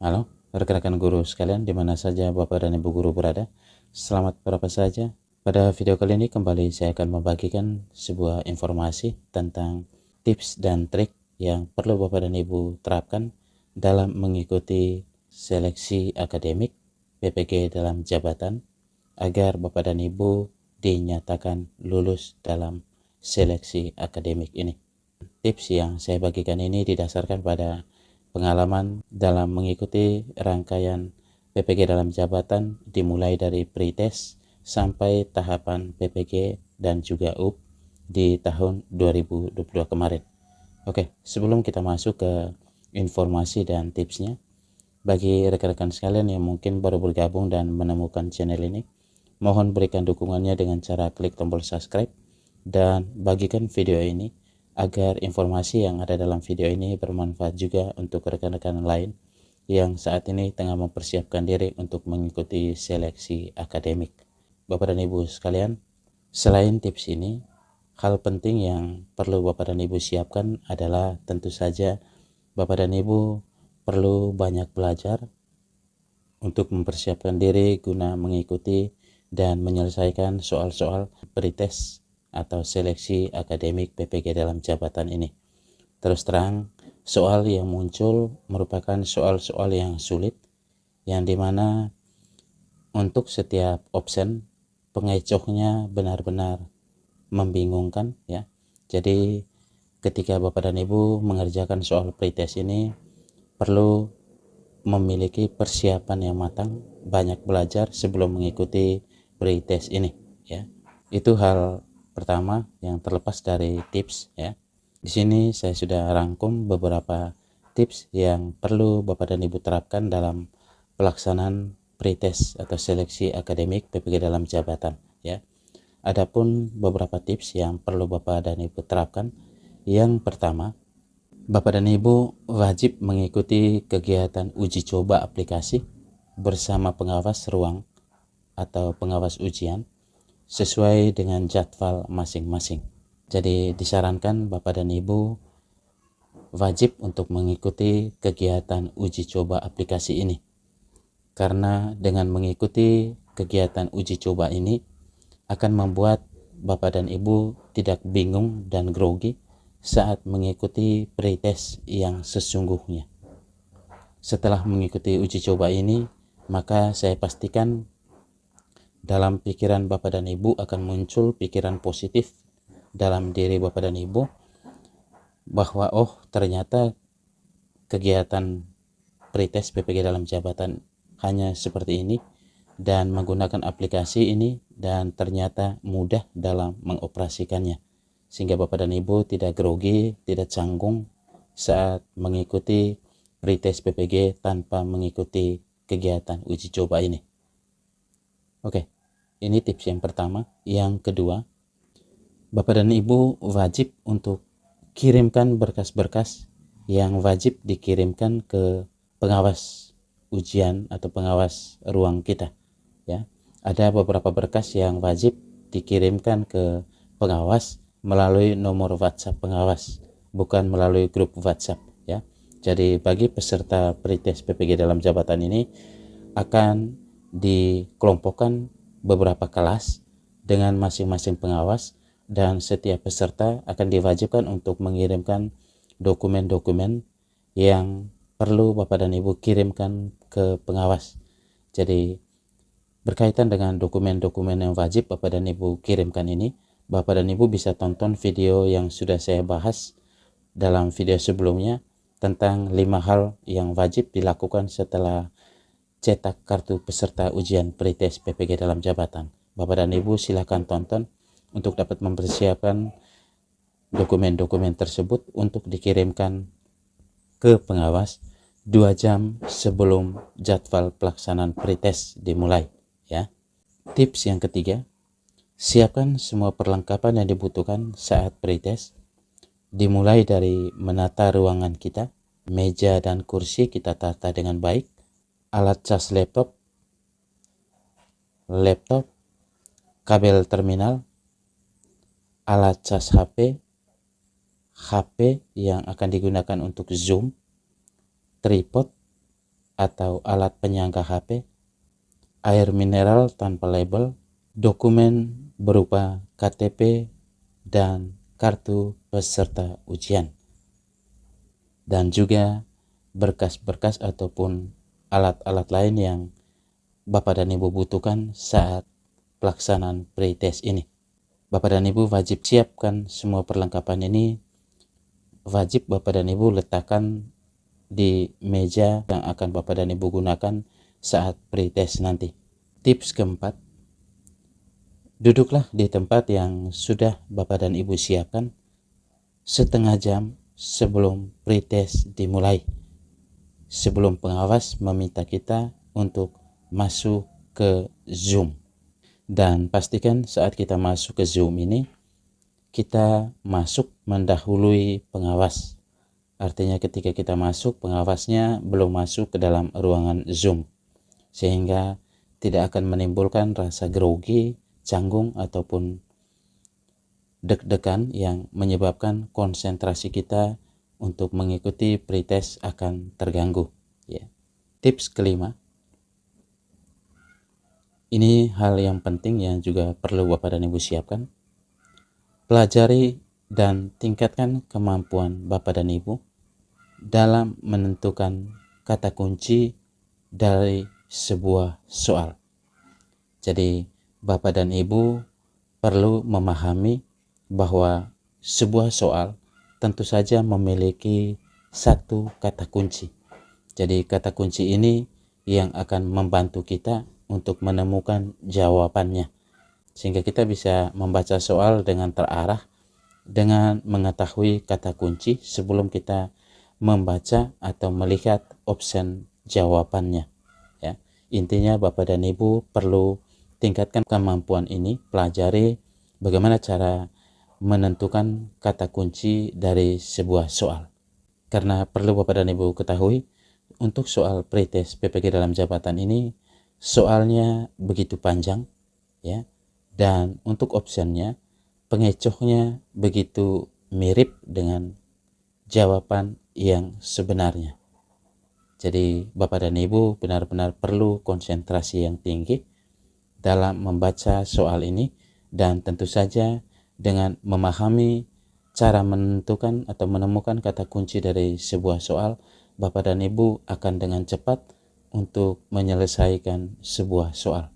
Halo, rekan-rekan guru sekalian di mana saja Bapak dan Ibu guru berada. Selamat berapa saja. Pada video kali ini kembali saya akan membagikan sebuah informasi tentang tips dan trik yang perlu Bapak dan Ibu terapkan dalam mengikuti seleksi akademik PPG dalam jabatan agar Bapak dan Ibu dinyatakan lulus dalam seleksi akademik ini. Tips yang saya bagikan ini didasarkan pada pengalaman dalam mengikuti rangkaian PPG dalam jabatan dimulai dari pretest sampai tahapan PPG dan juga UP di tahun 2022 kemarin. Oke, sebelum kita masuk ke informasi dan tipsnya, bagi rekan-rekan sekalian yang mungkin baru bergabung dan menemukan channel ini, mohon berikan dukungannya dengan cara klik tombol subscribe dan bagikan video ini agar informasi yang ada dalam video ini bermanfaat juga untuk rekan-rekan lain yang saat ini tengah mempersiapkan diri untuk mengikuti seleksi akademik. Bapak dan Ibu sekalian, selain tips ini, hal penting yang perlu Bapak dan Ibu siapkan adalah tentu saja Bapak dan Ibu perlu banyak belajar untuk mempersiapkan diri guna mengikuti dan menyelesaikan soal-soal pretest atau seleksi akademik PPG dalam jabatan ini. Terus terang, soal yang muncul merupakan soal-soal yang sulit, yang dimana untuk setiap option pengecohnya benar-benar membingungkan ya. Jadi ketika Bapak dan Ibu mengerjakan soal pretest ini perlu memiliki persiapan yang matang, banyak belajar sebelum mengikuti pretest ini ya. Itu hal pertama yang terlepas dari tips ya. Di sini saya sudah rangkum beberapa tips yang perlu Bapak dan Ibu terapkan dalam pelaksanaan pretest atau seleksi akademik PPG dalam jabatan ya. Adapun beberapa tips yang perlu Bapak dan Ibu terapkan. Yang pertama, Bapak dan Ibu wajib mengikuti kegiatan uji coba aplikasi bersama pengawas ruang atau pengawas ujian sesuai dengan jadwal masing-masing. Jadi disarankan Bapak dan Ibu wajib untuk mengikuti kegiatan uji coba aplikasi ini. Karena dengan mengikuti kegiatan uji coba ini akan membuat Bapak dan Ibu tidak bingung dan grogi saat mengikuti pretest yang sesungguhnya. Setelah mengikuti uji coba ini, maka saya pastikan dalam pikiran Bapak dan Ibu akan muncul pikiran positif dalam diri Bapak dan Ibu bahwa ternyata kegiatan pretest PPG dalam jabatan hanya seperti ini dan menggunakan aplikasi ini dan ternyata mudah dalam mengoperasikannya, sehingga Bapak dan Ibu tidak grogi, tidak canggung saat mengikuti pretest PPG tanpa mengikuti kegiatan uji coba ini. Oke, ini tips yang pertama. Yang kedua, Bapak dan Ibu wajib untuk kirimkan berkas-berkas yang wajib dikirimkan ke pengawas ujian atau pengawas ruang kita ya. Ada beberapa berkas yang wajib dikirimkan ke pengawas melalui nomor WhatsApp pengawas, bukan melalui grup WhatsApp ya. Jadi bagi peserta pretest PPG dalam jabatan ini akan dikelompokkan beberapa kelas dengan masing-masing pengawas dan setiap peserta akan diwajibkan untuk mengirimkan dokumen-dokumen yang perlu Bapak dan Ibu kirimkan ke pengawas. Jadi berkaitan dengan dokumen-dokumen yang wajib Bapak dan Ibu kirimkan ini, Bapak dan Ibu bisa tonton video yang sudah saya bahas dalam video sebelumnya tentang 5 hal yang wajib dilakukan setelah cetak kartu peserta ujian pretest PPG dalam jabatan. Bapak dan Ibu silakan tonton untuk dapat mempersiapkan dokumen-dokumen tersebut untuk dikirimkan ke pengawas 2 jam sebelum jadwal pelaksanaan pretest dimulai ya. Tips yang ketiga, siapkan semua perlengkapan yang dibutuhkan saat pretest, dimulai dari menata ruangan kita, meja dan kursi kita tata dengan baik, alat cas laptop, kabel terminal, alat cas HP yang akan digunakan untuk Zoom, tripod, atau alat penyangga HP, air mineral tanpa label, dokumen berupa KTP dan kartu peserta ujian, dan juga berkas-berkas ataupun alat-alat lain yang Bapak dan Ibu butuhkan saat pelaksanaan pretest ini. Bapak dan Ibu wajib siapkan semua perlengkapan ini, wajib Bapak dan Ibu letakkan di meja yang akan Bapak dan Ibu gunakan saat pretest nanti. Tips keempat, duduklah di tempat yang sudah Bapak dan Ibu siapkan setengah jam sebelum pretest dimulai, sebelum pengawas meminta kita untuk masuk ke Zoom. Dan pastikan saat kita masuk ke Zoom ini, kita masuk mendahului pengawas. Artinya ketika kita masuk, pengawasnya belum masuk ke dalam ruangan Zoom, sehingga tidak akan menimbulkan rasa grogi, canggung, ataupun deg-degan yang menyebabkan konsentrasi kita untuk mengikuti pretest akan terganggu. Ya. Tips kelima, ini hal yang penting yang juga perlu Bapak dan Ibu siapkan. Pelajari dan tingkatkan kemampuan Bapak dan Ibu dalam menentukan kata kunci dari sebuah soal. Jadi Bapak dan Ibu perlu memahami bahwa sebuah soal tentu saja memiliki satu kata kunci. Jadi kata kunci ini yang akan membantu kita untuk menemukan jawabannya, sehingga kita bisa membaca soal dengan terarah, dengan mengetahui kata kunci sebelum kita membaca atau melihat opsi jawabannya. Ya. Intinya Bapak dan Ibu perlu tingkatkan kemampuan ini, pelajari bagaimana cara menentukan kata kunci dari sebuah soal. Karena perlu Bapak dan Ibu ketahui, untuk soal pretest PPG dalam jabatan ini soalnya begitu panjang, ya, dan untuk opsinya pengecohnya begitu mirip dengan jawaban yang sebenarnya. Jadi Bapak dan Ibu benar-benar perlu konsentrasi yang tinggi dalam membaca soal ini, dan tentu saja dengan memahami cara menentukan atau menemukan kata kunci dari sebuah soal, Bapak dan Ibu akan dengan cepat untuk menyelesaikan sebuah soal.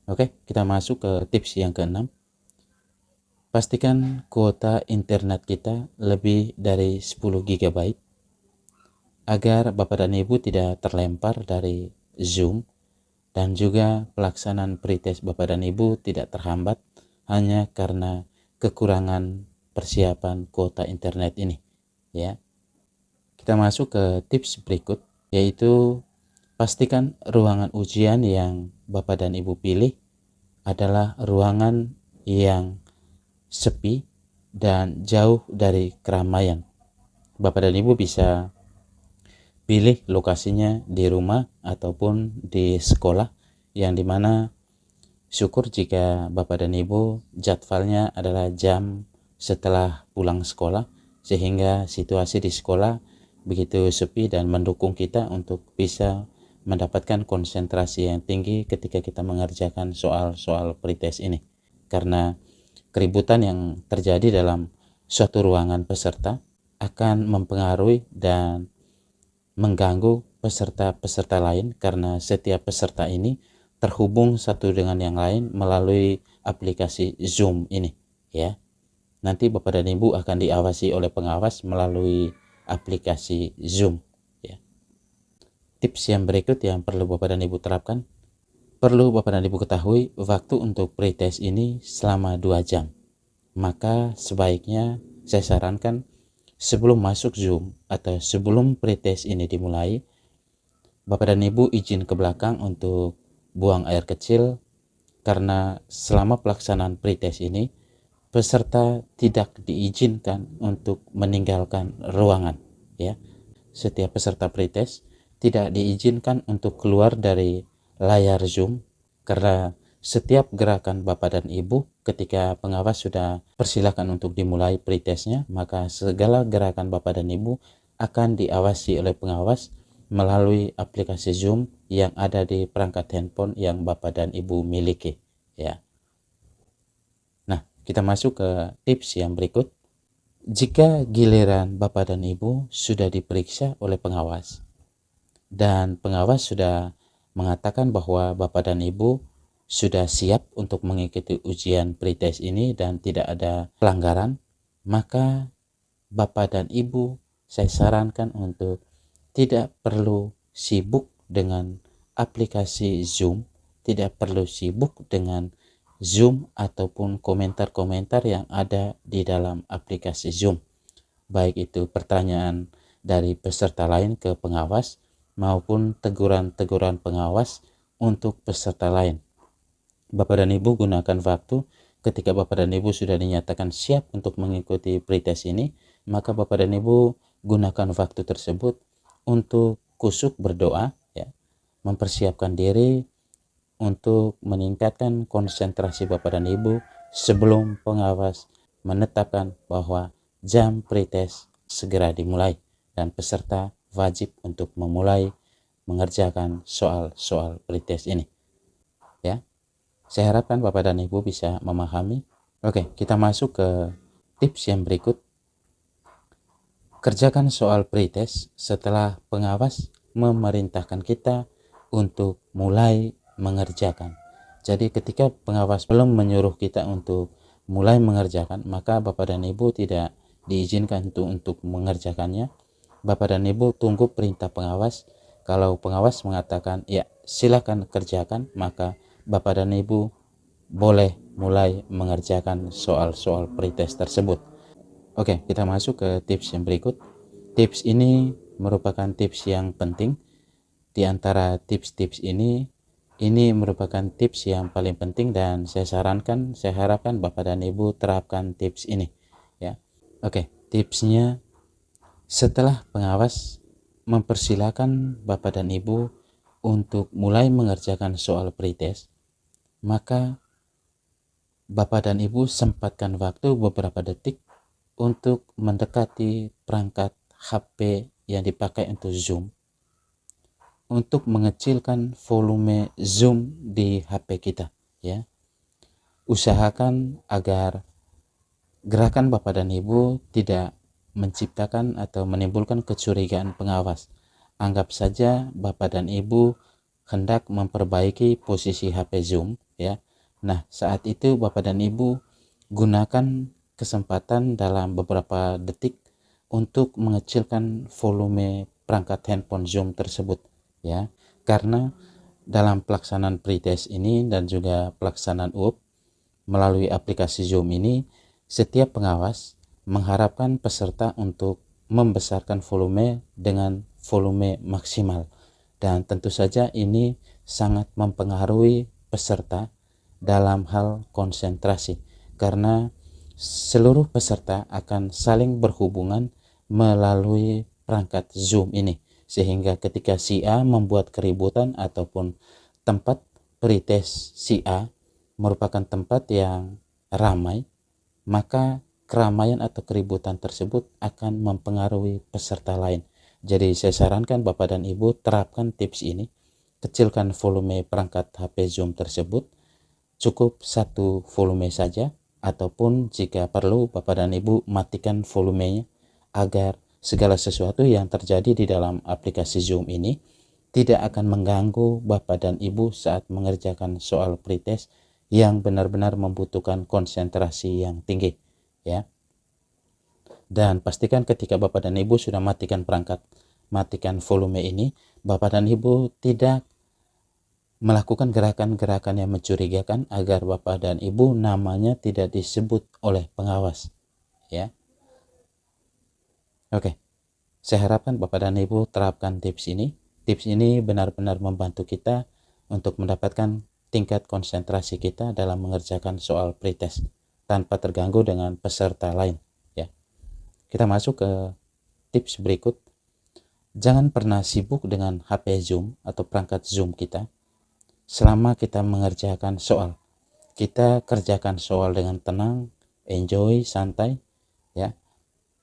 Oke, kita masuk ke tips yang keenam. Pastikan kuota internet kita lebih dari 10 GB agar Bapak dan Ibu tidak terlempar dari Zoom, dan juga pelaksanaan pretest Bapak dan Ibu tidak terhambat hanya karena kekurangan persiapan kuota internet ini. Ya. Kita masuk ke tips berikut, yaitu pastikan ruangan ujian yang Bapak dan Ibu pilih adalah ruangan yang sepi dan jauh dari keramaian. Bapak dan Ibu bisa pilih lokasinya di rumah ataupun di sekolah, yang dimana syukur jika Bapak dan Ibu jadwalnya adalah jam setelah pulang sekolah, sehingga situasi di sekolah begitu sepi dan mendukung kita untuk bisa mendapatkan konsentrasi yang tinggi ketika kita mengerjakan soal-soal pretest ini. Karena keributan yang terjadi dalam suatu ruangan peserta akan mempengaruhi dan mengganggu peserta-peserta lain, karena setiap peserta ini terhubung satu dengan yang lain melalui aplikasi Zoom ini, ya. Nanti Bapak dan Ibu akan diawasi oleh pengawas melalui aplikasi Zoom, ya. Tips yang berikut yang perlu Bapak dan Ibu terapkan. Perlu Bapak dan Ibu ketahui, waktu untuk pretest ini selama 2 jam. Maka sebaiknya saya sarankan sebelum masuk Zoom atau sebelum pretest ini dimulai, Bapak dan Ibu izin ke belakang untuk buang air kecil, karena selama pelaksanaan pretest ini peserta tidak diizinkan untuk meninggalkan ruangan, ya. Setiap peserta pretest tidak diizinkan untuk keluar dari layar Zoom, karena setiap gerakan Bapak dan Ibu ketika pengawas sudah persilakan untuk dimulai pretestnya, maka segala gerakan Bapak dan Ibu akan diawasi oleh pengawas melalui aplikasi Zoom yang ada di perangkat handphone yang Bapak dan Ibu miliki, ya. Nah, kita masuk ke tips yang berikut. Jika giliran Bapak dan Ibu sudah diperiksa oleh pengawas dan pengawas sudah mengatakan bahwa Bapak dan Ibu sudah siap untuk mengikuti ujian pretest ini dan tidak ada pelanggaran, maka Bapak dan Ibu saya sarankan untuk tidak perlu sibuk dengan aplikasi Zoom, tidak perlu sibuk dengan Zoom ataupun komentar-komentar yang ada di dalam aplikasi Zoom. Baik itu pertanyaan dari peserta lain ke pengawas maupun teguran-teguran pengawas untuk peserta lain. Bapak dan Ibu gunakan waktu ketika Bapak dan Ibu sudah dinyatakan siap untuk mengikuti pretest ini, maka Bapak dan Ibu gunakan waktu tersebut untuk kusuk berdoa, ya, mempersiapkan diri untuk meningkatkan konsentrasi Bapak dan Ibu sebelum pengawas menetapkan bahwa jam pretest segera dimulai dan peserta wajib untuk memulai mengerjakan soal-soal pretest ini, ya. Saya harapkan Bapak dan Ibu bisa memahami. Oke, kita masuk ke tips yang berikut. Kerjakan soal pretest setelah pengawas memerintahkan kita untuk mulai mengerjakan. Jadi ketika pengawas belum menyuruh kita untuk mulai mengerjakan, maka Bapak dan Ibu tidak diizinkan untuk mengerjakannya. Bapak dan Ibu tunggu perintah pengawas. Kalau pengawas mengatakan, ya silakan kerjakan, maka Bapak dan Ibu boleh mulai mengerjakan soal-soal pretest tersebut. Oke, kita masuk ke tips yang berikut. Tips ini merupakan tips yang penting. Di antara tips-tips ini merupakan tips yang paling penting dan saya harapkan Bapak dan Ibu terapkan tips ini, ya. Oke, tipsnya, setelah pengawas mempersilahkan Bapak dan Ibu untuk mulai mengerjakan soal pretest, maka Bapak dan Ibu sempatkan waktu beberapa detik untuk mendekati perangkat HP yang dipakai untuk Zoom, untuk mengecilkan volume Zoom di HP kita, ya. Usahakan agar gerakan Bapak dan Ibu tidak menciptakan atau menimbulkan kecurigaan pengawas. Anggap saja Bapak dan Ibu hendak memperbaiki posisi HP Zoom, ya. Nah, saat itu Bapak dan Ibu gunakan kesempatan dalam beberapa detik untuk mengecilkan volume perangkat handphone Zoom tersebut, ya. Karena dalam pelaksanaan pretest ini dan juga pelaksanaan UP melalui aplikasi Zoom ini, setiap pengawas mengharapkan peserta untuk membesarkan volume dengan volume maksimal, dan tentu saja ini sangat mempengaruhi peserta dalam hal konsentrasi karena seluruh peserta akan saling berhubungan melalui perangkat Zoom ini, sehingga ketika si A membuat keributan ataupun tempat pretest si A merupakan tempat yang ramai, maka keramaian atau keributan tersebut akan mempengaruhi peserta lain. Jadi saya sarankan Bapak dan Ibu terapkan tips ini. Kecilkan volume perangkat HP Zoom tersebut, cukup satu volume saja, ataupun jika perlu Bapak dan Ibu matikan volumenya agar segala sesuatu yang terjadi di dalam aplikasi Zoom ini tidak akan mengganggu Bapak dan Ibu saat mengerjakan soal pretest yang benar-benar membutuhkan konsentrasi yang tinggi, ya. Dan pastikan ketika Bapak dan Ibu sudah matikan volume ini, Bapak dan Ibu tidak melakukan gerakan-gerakan yang mencurigakan agar Bapak dan Ibu namanya tidak disebut oleh pengawas, ya. Oke, saya harapkan Bapak dan Ibu terapkan tips ini. Tips ini benar-benar membantu kita untuk mendapatkan tingkat konsentrasi kita dalam mengerjakan soal pretest tanpa terganggu dengan peserta lain, ya. Kita masuk ke tips berikut. Jangan pernah sibuk dengan HP Zoom atau perangkat Zoom kita selama kita mengerjakan soal. Kita kerjakan soal dengan tenang, enjoy, santai, ya,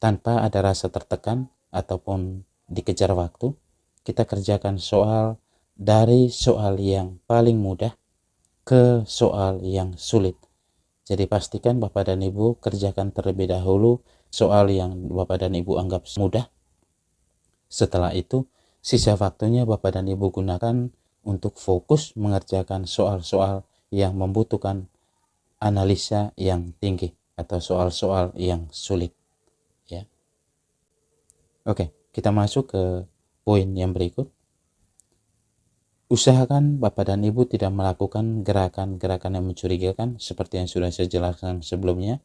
tanpa ada rasa tertekan ataupun dikejar waktu. kita kerjakan soal dari soal yang paling mudah ke soal yang sulit. Jadi pastikan Bapak dan Ibu kerjakan terlebih dahulu soal yang Bapak dan Ibu anggap mudah. Setelah itu, sisa waktunya Bapak dan Ibu gunakan untuk fokus mengerjakan soal-soal yang membutuhkan analisa yang tinggi atau soal-soal yang sulit. Ya. Oke, kita masuk ke poin yang berikut. Usahakan Bapak dan Ibu tidak melakukan gerakan-gerakan yang mencurigakan seperti yang sudah saya jelaskan sebelumnya,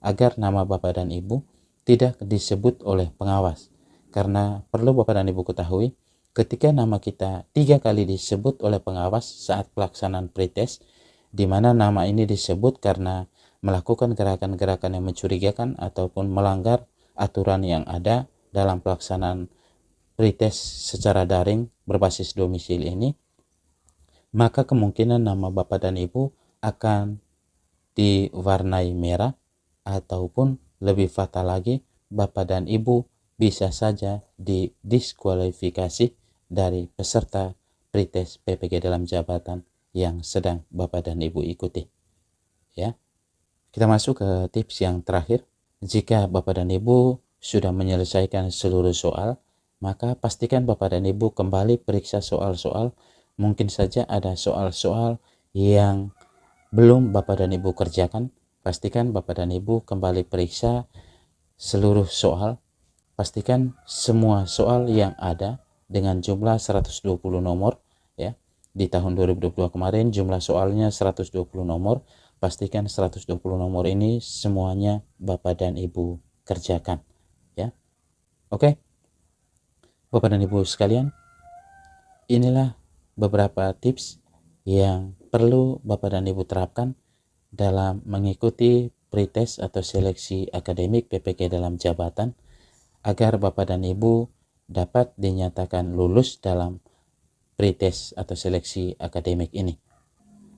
agar nama Bapak dan Ibu tidak disebut oleh pengawas. Karena perlu Bapak dan Ibu ketahui, ketika nama kita 3 kali disebut oleh pengawas saat pelaksanaan pretest, di mana nama ini disebut karena melakukan gerakan-gerakan yang mencurigakan ataupun melanggar aturan yang ada dalam pelaksanaan pretest secara daring berbasis domisili ini, maka kemungkinan nama Bapak dan Ibu akan diwarnai merah, ataupun lebih fatal lagi, Bapak dan Ibu bisa saja didiskualifikasi dari peserta pretest PPG dalam jabatan yang sedang Bapak dan Ibu ikuti. Ya. Kita masuk ke tips yang terakhir. Jika Bapak dan Ibu sudah menyelesaikan seluruh soal, maka pastikan Bapak dan Ibu kembali periksa soal-soal. Mungkin saja ada soal-soal yang belum Bapak dan Ibu kerjakan. Pastikan Bapak dan Ibu kembali periksa seluruh soal. Pastikan semua soal yang ada dengan jumlah 120 nomor, ya. Di tahun 2022 kemarin jumlah soalnya 120 nomor. Pastikan 120 nomor ini semuanya Bapak dan Ibu kerjakan, ya. Oke. Bapak dan Ibu sekalian, inilah beberapa tips yang perlu Bapak dan Ibu terapkan dalam mengikuti pretest atau seleksi akademik PPG dalam jabatan, agar Bapak dan Ibu dapat dinyatakan lulus dalam pretest atau seleksi akademik ini.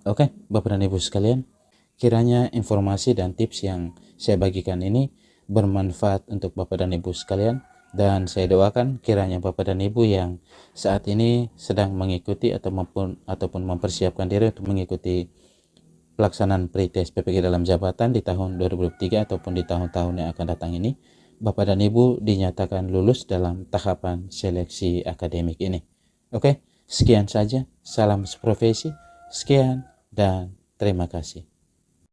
Oke, Bapak dan Ibu sekalian, kiranya informasi dan tips yang saya bagikan ini bermanfaat untuk Bapak dan Ibu sekalian. Dan saya doakan kiranya Bapak dan Ibu yang saat ini sedang mengikuti ataupun mempersiapkan diri untuk mengikuti pelaksanaan pretest PPG dalam jabatan di tahun 2023 ataupun di tahun-tahun yang akan datang ini, Bapak dan Ibu dinyatakan lulus dalam tahapan seleksi akademik ini. Oke, sekian saja. Salam seprofesi. Sekian dan terima kasih.